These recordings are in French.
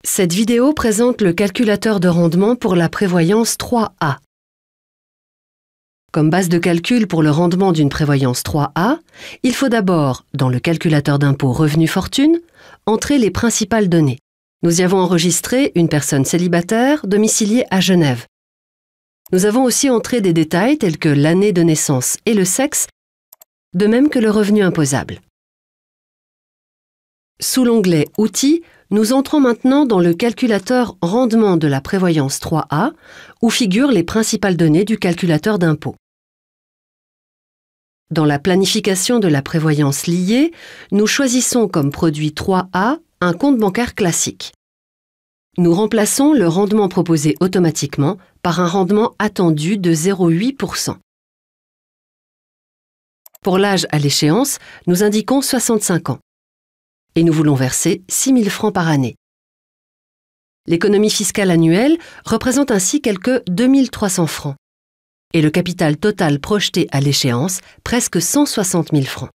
Cette vidéo présente le calculateur de rendement pour la prévoyance 3A. Comme base de calcul pour le rendement d'une prévoyance 3A, il faut d'abord, dans le calculateur d'impôt revenu-fortune, entrer les principales données. Nous y avons enregistré une personne célibataire domiciliée à Genève. Nous avons aussi entré des détails tels que l'année de naissance et le sexe, de même que le revenu imposable. Sous l'onglet « Outils », nous entrons maintenant dans le calculateur rendement de la prévoyance 3A, où figurent les principales données du calculateur d'impôt. Dans la planification de la prévoyance liée, nous choisissons comme produit 3A un compte bancaire classique. Nous remplaçons le rendement proposé automatiquement par un rendement attendu de 0,8%. Pour l'âge à l'échéance, nous indiquons 65 ans. Et nous voulons verser 6 000 francs par année. L'économie fiscale annuelle représente ainsi quelque 2 300 francs et le capital total projeté à l'échéance presque 160 000 francs.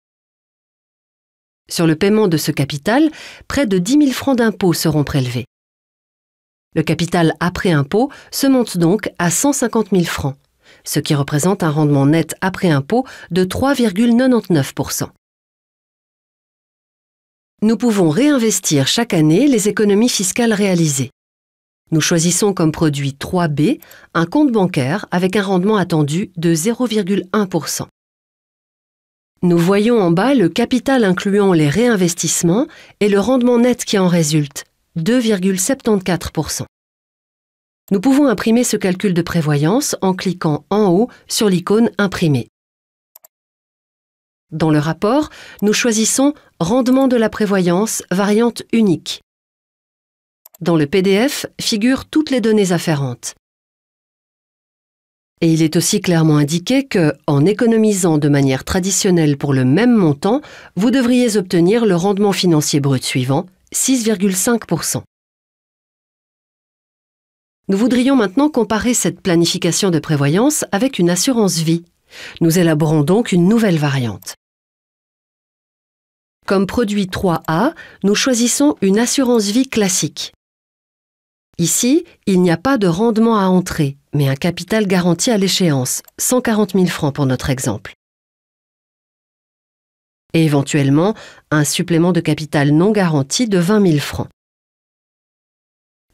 Sur le paiement de ce capital, près de 10 000 francs d'impôts seront prélevés. Le capital après impôt se monte donc à 150 000 francs, ce qui représente un rendement net après impôt de 3,99%. Nous pouvons réinvestir chaque année les économies fiscales réalisées. Nous choisissons comme produit 3B un compte bancaire avec un rendement attendu de 0,1%. Nous voyons en bas le capital incluant les réinvestissements et le rendement net qui en résulte, 2,74%. Nous pouvons imprimer ce calcul de prévoyance en cliquant en haut sur l'icône « Imprimer ». Dans le rapport, nous choisissons « Rendement de la prévoyance, variante unique ». Dans le PDF figurent toutes les données afférentes. Et il est aussi clairement indiqué que, en économisant de manière traditionnelle pour le même montant, vous devriez obtenir le rendement financier brut suivant, 6,5%. Nous voudrions maintenant comparer cette planification de prévoyance avec une assurance vie. Nous élaborons donc une nouvelle variante. Comme produit 3A, nous choisissons une assurance vie classique. Ici, il n'y a pas de rendement à entrer, mais un capital garanti à l'échéance, 140 000 francs pour notre exemple. Et éventuellement, un supplément de capital non garanti de 20 000 francs.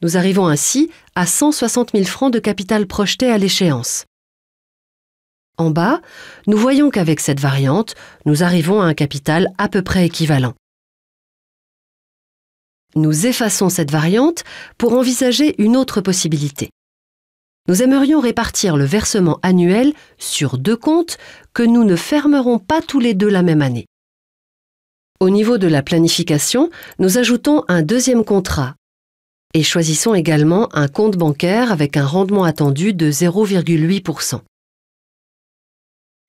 Nous arrivons ainsi à 160 000 francs de capital projeté à l'échéance. En bas, nous voyons qu'avec cette variante, nous arrivons à un capital à peu près équivalent. Nous effaçons cette variante pour envisager une autre possibilité. Nous aimerions répartir le versement annuel sur 2 comptes que nous ne fermerons pas tous les deux la même année. Au niveau de la planification, nous ajoutons un deuxième contrat et choisissons également un compte bancaire avec un rendement attendu de 0,8%.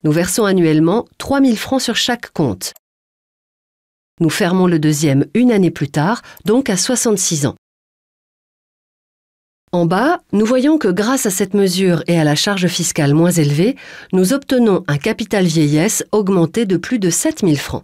Nous versons annuellement 3 000 francs sur chaque compte. Nous fermons le deuxième une année plus tard, donc à 66 ans. En bas, nous voyons que grâce à cette mesure et à la charge fiscale moins élevée, nous obtenons un capital vieillesse augmenté de plus de 7 000 francs.